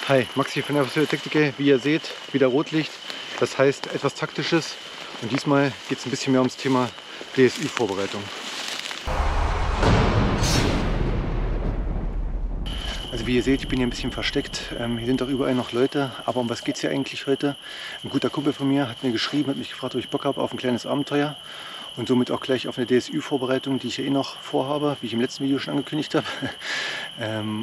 Hi, Max hier von der Technik. Wie ihr seht, wieder Rotlicht. Das heißt etwas Taktisches. Und diesmal geht es ein bisschen mehr ums Thema DSÜ-Vorbereitung. Also wie ihr seht, ich bin hier ein bisschen versteckt. Hier sind auch überall noch Leute. Aber um was geht es hier eigentlich heute? Ein guter Kumpel von mir hat mir geschrieben, hat mich gefragt, ob ich Bock habe auf ein kleines Abenteuer. Und somit auch gleich auf eine DSÜ-Vorbereitung, die ich ja eh noch vorhabe, wie ich im letzten Video schon angekündigt habe.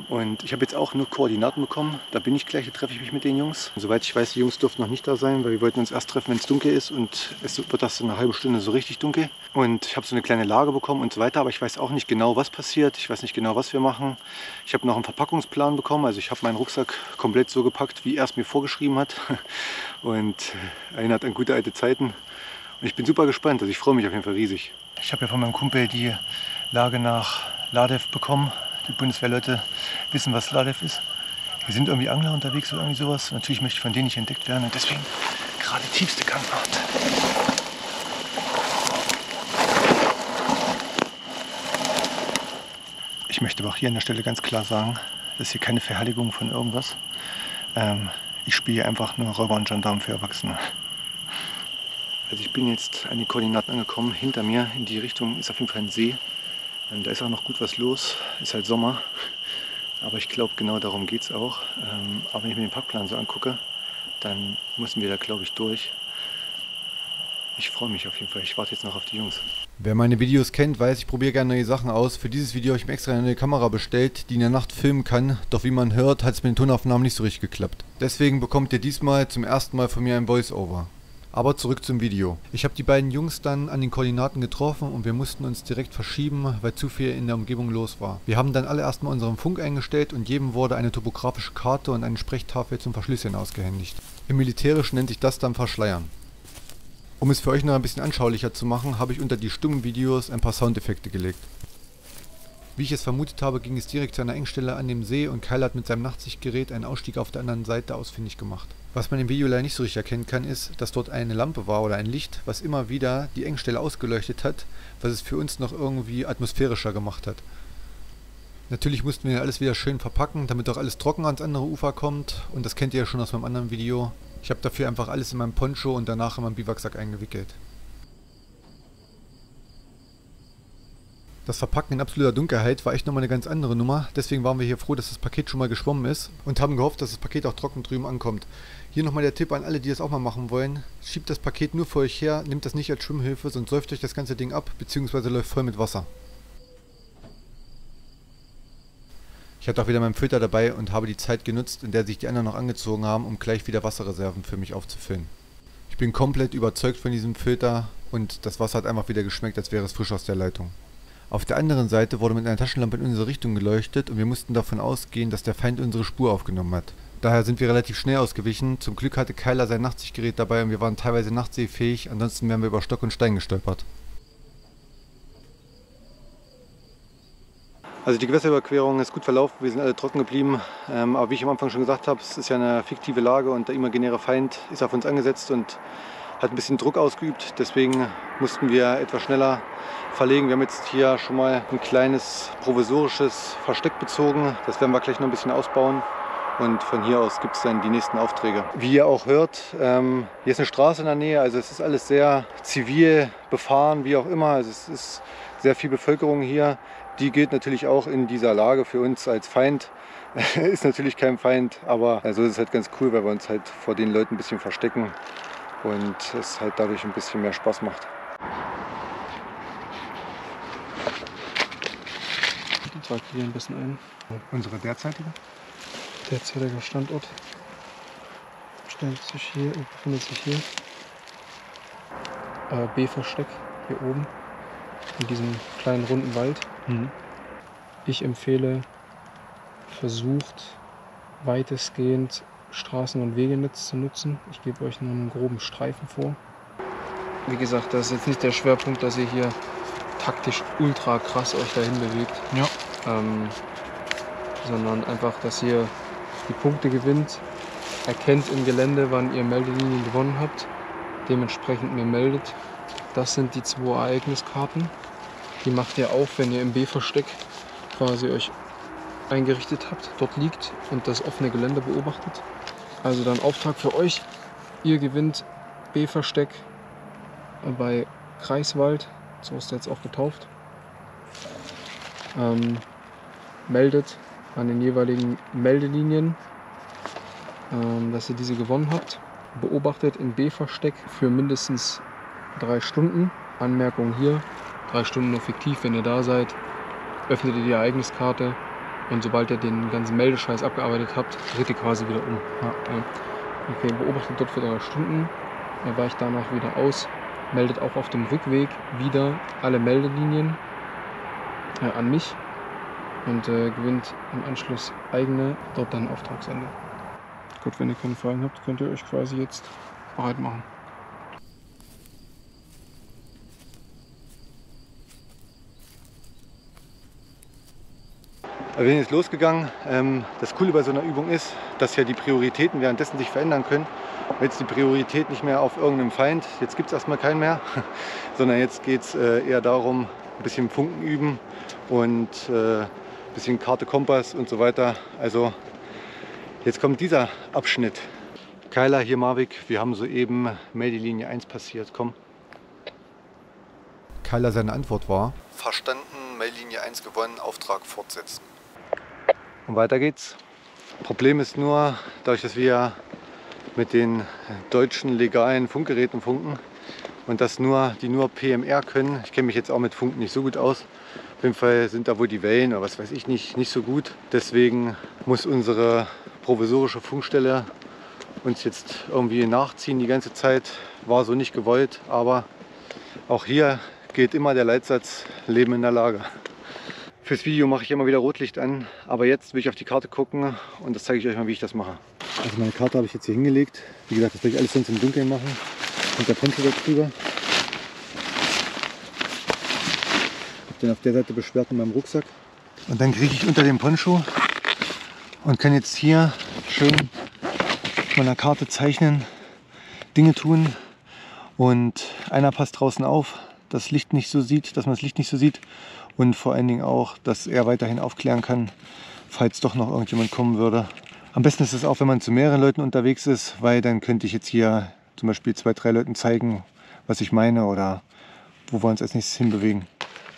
Und ich habe jetzt auch nur Koordinaten bekommen. Da bin ich gleich, da treffe ich mich mit den Jungs. Und soweit ich weiß, die Jungs durften noch nicht da sein, weil wir wollten uns erst treffen, wenn es dunkel ist. Und es wird das in einer halben Stunde so richtig dunkel. Und ich habe so eine kleine Lage bekommen und so weiter. Aber ich weiß auch nicht genau, was passiert. Ich weiß nicht genau, was wir machen. Ich habe noch einen Verpackungsplan bekommen. Also ich habe meinen Rucksack komplett so gepackt, wie er es mir vorgeschrieben hat. Und erinnert an gute alte Zeiten. Und ich bin super gespannt, also ich freue mich auf jeden Fall riesig. Ich habe ja von meinem Kumpel die Lage nach LADEV bekommen. Die Bundeswehrleute wissen, was LADEV ist. Hier sind irgendwie Angler unterwegs oder irgendwie sowas. Natürlich möchte ich von denen nicht entdeckt werden und deswegen gerade tiefste Gangart. Ich möchte aber auch hier an der Stelle ganz klar sagen, das ist hier keine Verherrlichung von irgendwas. Ich spiele hier einfach nur Räuber und Gendarm für Erwachsene. Also ich bin jetzt an die Koordinaten angekommen. Hinter mir in die Richtung ist auf jeden Fall ein See. Da ist auch noch gut was los. Ist halt Sommer. Aber ich glaube, genau darum geht es auch. Aber wenn ich mir den Parkplan so angucke, dann müssen wir da, glaube ich, durch. Ich freue mich auf jeden Fall. Ich warte jetzt noch auf die Jungs. Wer meine Videos kennt, weiß, ich probiere gerne neue Sachen aus. Für dieses Video habe ich mir extra eine neue Kamera bestellt, die in der Nacht filmen kann. Doch wie man hört, hat es mit den Tonaufnahmen nicht so richtig geklappt. Deswegen bekommt ihr diesmal zum ersten Mal von mir ein Voice-Over. Aber zurück zum Video. Ich habe die beiden Jungs dann an den Koordinaten getroffen und wir mussten uns direkt verschieben, weil zu viel in der Umgebung los war. Wir haben dann alle erstmal unseren Funk eingestellt und jedem wurde eine topografische Karte und eine Sprechtafel zum Verschlüsseln ausgehändigt. Im Militärischen nennt sich das dann Verschleiern. Um es für euch noch ein bisschen anschaulicher zu machen, habe ich unter die stummen Videos ein paar Soundeffekte gelegt. Wie ich es vermutet habe, ging es direkt zu einer Engstelle an dem See und Kyle hat mit seinem Nachtsichtgerät einen Ausstieg auf der anderen Seite ausfindig gemacht. Was man im Video leider nicht so richtig erkennen kann, ist, dass dort eine Lampe war oder ein Licht, was immer wieder die Engstelle ausgeleuchtet hat, was es für uns noch irgendwie atmosphärischer gemacht hat. Natürlich mussten wir alles wieder schön verpacken, damit auch alles trocken ans andere Ufer kommt und das kennt ihr ja schon aus meinem anderen Video. Ich habe dafür einfach alles in meinem Poncho und danach in meinem Biwaksack eingewickelt. Das Verpacken in absoluter Dunkelheit war echt nochmal eine ganz andere Nummer, deswegen waren wir hier froh, dass das Paket schon mal geschwommen ist und haben gehofft, dass das Paket auch trocken drüben ankommt. Hier nochmal der Tipp an alle, die das auch mal machen wollen: Schiebt das Paket nur für euch her, nehmt das nicht als Schwimmhilfe, sonst säuft euch das ganze Ding ab, beziehungsweise läuft voll mit Wasser. Ich hatte auch wieder meinen Filter dabei und habe die Zeit genutzt, in der sich die anderen noch angezogen haben, um gleich wieder Wasserreserven für mich aufzufüllen. Ich bin komplett überzeugt von diesem Filter und das Wasser hat einfach wieder geschmeckt, als wäre es frisch aus der Leitung. Auf der anderen Seite wurde mit einer Taschenlampe in unsere Richtung geleuchtet und wir mussten davon ausgehen, dass der Feind unsere Spur aufgenommen hat. Daher sind wir relativ schnell ausgewichen. Zum Glück hatte Kyler sein Nachtsichtgerät dabei und wir waren teilweise nachtsehfähig, ansonsten wären wir über Stock und Stein gestolpert. Also die Gewässerüberquerung ist gut verlaufen, wir sind alle trocken geblieben. Aber wie ich am Anfang schon gesagt habe, es ist ja eine fiktive Lage und der imaginäre Feind ist auf uns angesetzt und hat ein bisschen Druck ausgeübt. Deswegen mussten wir etwas schneller verlegen. Wir haben jetzt hier schon mal ein kleines provisorisches Versteck bezogen. Das werden wir gleich noch ein bisschen ausbauen. Und von hier aus gibt es dann die nächsten Aufträge. Wie ihr auch hört, hier ist eine Straße in der Nähe. Also es ist alles sehr zivil befahren, wie auch immer. Also es ist sehr viel Bevölkerung hier. Die gilt natürlich auch in dieser Lage für uns als Feind. Ist natürlich kein Feind, aber so ist es halt ganz cool, weil wir uns halt vor den Leuten ein bisschen verstecken und es halt dadurch ein bisschen mehr Spaß macht. Ich trage hier ein bisschen ein. Unsere derzeitige Standort befindet sich hier. B-Versteck hier oben in diesem kleinen runden Wald. Ich empfehle, versucht weitestgehend Straßen- und Wegenetz zu nutzen. Ich gebe euch nur einen groben Streifen vor. Wie gesagt, das ist jetzt nicht der Schwerpunkt, dass ihr hier taktisch ultra krass euch dahin bewegt. Ja. Sondern einfach, dass ihr die Punkte gewinnt, erkennt im Gelände, wann ihr Meldelinien gewonnen habt, dementsprechend mir meldet. Das sind die 2 Ereigniskarten. Die macht ihr auf, wenn ihr im B-Versteck quasi euch eingerichtet habt, dort liegt und das offene Gelände beobachtet. Also dann Auftrag für euch. Ihr gewinnt B-Versteck bei Kreiswald, so ist er jetzt auch getauft. Meldet an den jeweiligen Meldelinien, dass ihr diese gewonnen habt. Beobachtet in B-Versteck für mindestens 3 Stunden. Anmerkung hier, 3 Stunden nur fiktiv, wenn ihr da seid. Öffnet ihr die Ereigniskarte und sobald ihr den ganzen Meldescheiß abgearbeitet habt, dreht ihr quasi wieder um. Ja. Okay, beobachtet dort für 3 Stunden, weicht danach wieder aus, meldet auch auf dem Rückweg wieder alle Meldelinien an mich und gewinnt im Anschluss eigene, dort dann Auftragsende. Gut, wenn ihr keine Fragen habt, könnt ihr euch quasi jetzt bereit machen. Wir sind jetzt losgegangen. Das Coole bei so einer Übung ist, dass ja die Prioritäten währenddessen sich verändern können. Jetzt die Priorität nicht mehr auf irgendeinem Feind, jetzt gibt es erstmal keinen mehr, sondern jetzt geht es eher darum, ein bisschen Funken üben und ein bisschen Karte, Kompass und so weiter. Also jetzt kommt dieser Abschnitt. Kyla, hier Marvik, wir haben soeben Meldelinie 1 passiert, komm. Kyla, seine Antwort war: Verstanden, Meldelinie 1 gewonnen, Auftrag fortsetzen. Und weiter geht's. Problem ist nur, dadurch, dass wir mit den deutschen legalen Funkgeräten funken und das die nur PMR können. Ich kenne mich jetzt auch mit Funken nicht so gut aus. Auf jeden Fall sind da wohl die Wellen oder was weiß ich nicht so gut. Deswegen muss unsere provisorische Funkstelle uns jetzt irgendwie nachziehen die ganze Zeit. War so nicht gewollt, aber auch hier gilt immer der Leitsatz: Leben in der Lage. Fürs Video mache ich immer wieder Rotlicht an, aber jetzt will ich auf die Karte gucken und das zeige ich euch mal, wie ich das mache. Also meine Karte habe ich jetzt hier hingelegt. Wie gesagt, das will ich alles sonst im Dunkeln machen. Und der Poncho da drüber. Hab den auf der Seite beschwert in meinem Rucksack. Und dann kriege ich unter dem Poncho und kann jetzt hier schön auf meiner Karte zeichnen, Dinge tun. Und einer passt draußen auf, dass man das Licht nicht so sieht. Und vor allen Dingen auch, dass er weiterhin aufklären kann, falls doch noch irgendjemand kommen würde. Am besten ist es auch, wenn man zu mehreren Leuten unterwegs ist, weil dann könnte ich jetzt hier zum Beispiel 2, 3 Leuten zeigen, was ich meine oder wo wir uns als nächstes hinbewegen.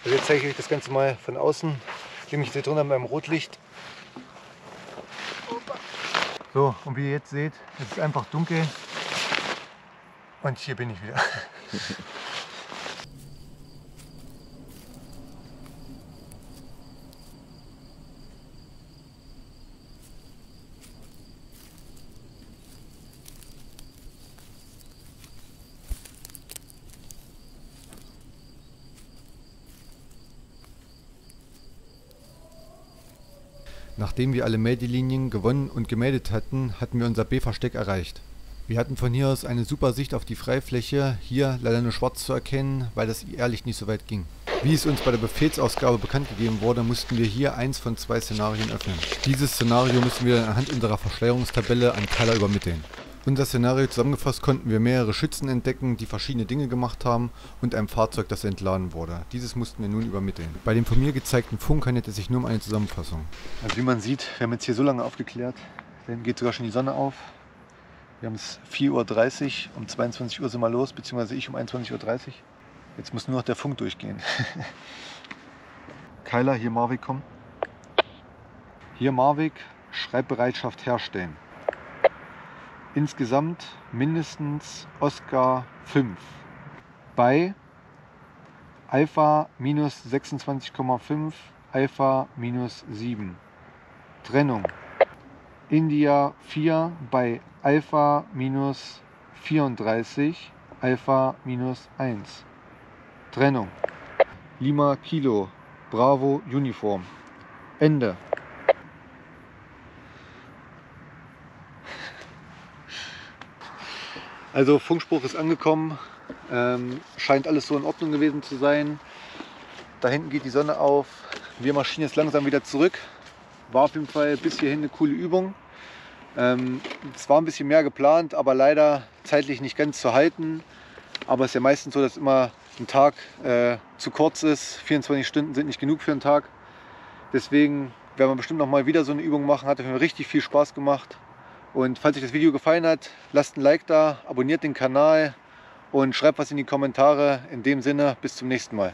Also jetzt zeige ich euch das Ganze mal von außen. Ich lege mich jetzt hier drunter mit meinem Rotlicht. So, und wie ihr jetzt seht, es ist einfach dunkel. Und hier bin ich wieder. Nachdem wir alle Meldelinien gewonnen und gemeldet hatten, hatten wir unser B-Versteck erreicht. Wir hatten von hier aus eine super Sicht auf die Freifläche, hier leider nur schwarz zu erkennen, weil das ehrlich nicht so weit ging. Wie es uns bei der Befehlsausgabe bekannt gegeben wurde, mussten wir hier eins von 2 Szenarien öffnen. Dieses Szenario müssen wir dann anhand unserer Verschleierungstabelle an Kyla übermitteln. Unser Szenario zusammengefasst konnten wir mehrere Schützen entdecken, die verschiedene Dinge gemacht haben und ein Fahrzeug, das entladen wurde. Dieses mussten wir nun übermitteln. Bei dem von mir gezeigten Funk handelt es sich nur um eine Zusammenfassung. Also wie man sieht, wir haben jetzt hier so lange aufgeklärt, dann geht sogar schon die Sonne auf. Wir haben es 4:30 Uhr, um 22 Uhr sind wir los, beziehungsweise ich um 21:30 Uhr. Jetzt muss nur noch der Funk durchgehen. Kyla, hier Marvik, komm. Hier Marvik, Schreibbereitschaft herstellen. Insgesamt mindestens Oscar 5 bei Alpha minus 26,5, Alpha minus 7. Trennung. India 4 bei Alpha minus 34, Alpha minus 1. Trennung. Lima Kilo, Bravo Uniform. Ende. Also Funkspruch ist angekommen, scheint alles so in Ordnung gewesen zu sein. Da hinten geht die Sonne auf, wir marschieren jetzt langsam wieder zurück. War auf jeden Fall bis hierhin eine coole Übung. Es war ein bisschen mehr geplant, aber leider zeitlich nicht ganz zu halten. Aber es ist ja meistens so, dass immer ein Tag zu kurz ist. 24 Stunden sind nicht genug für einen Tag. Deswegen werden wir bestimmt noch mal wieder so eine Übung machen. Hat mir richtig viel Spaß gemacht. Und falls euch das Video gefallen hat, lasst ein Like da, abonniert den Kanal und schreibt was in die Kommentare. In dem Sinne, bis zum nächsten Mal.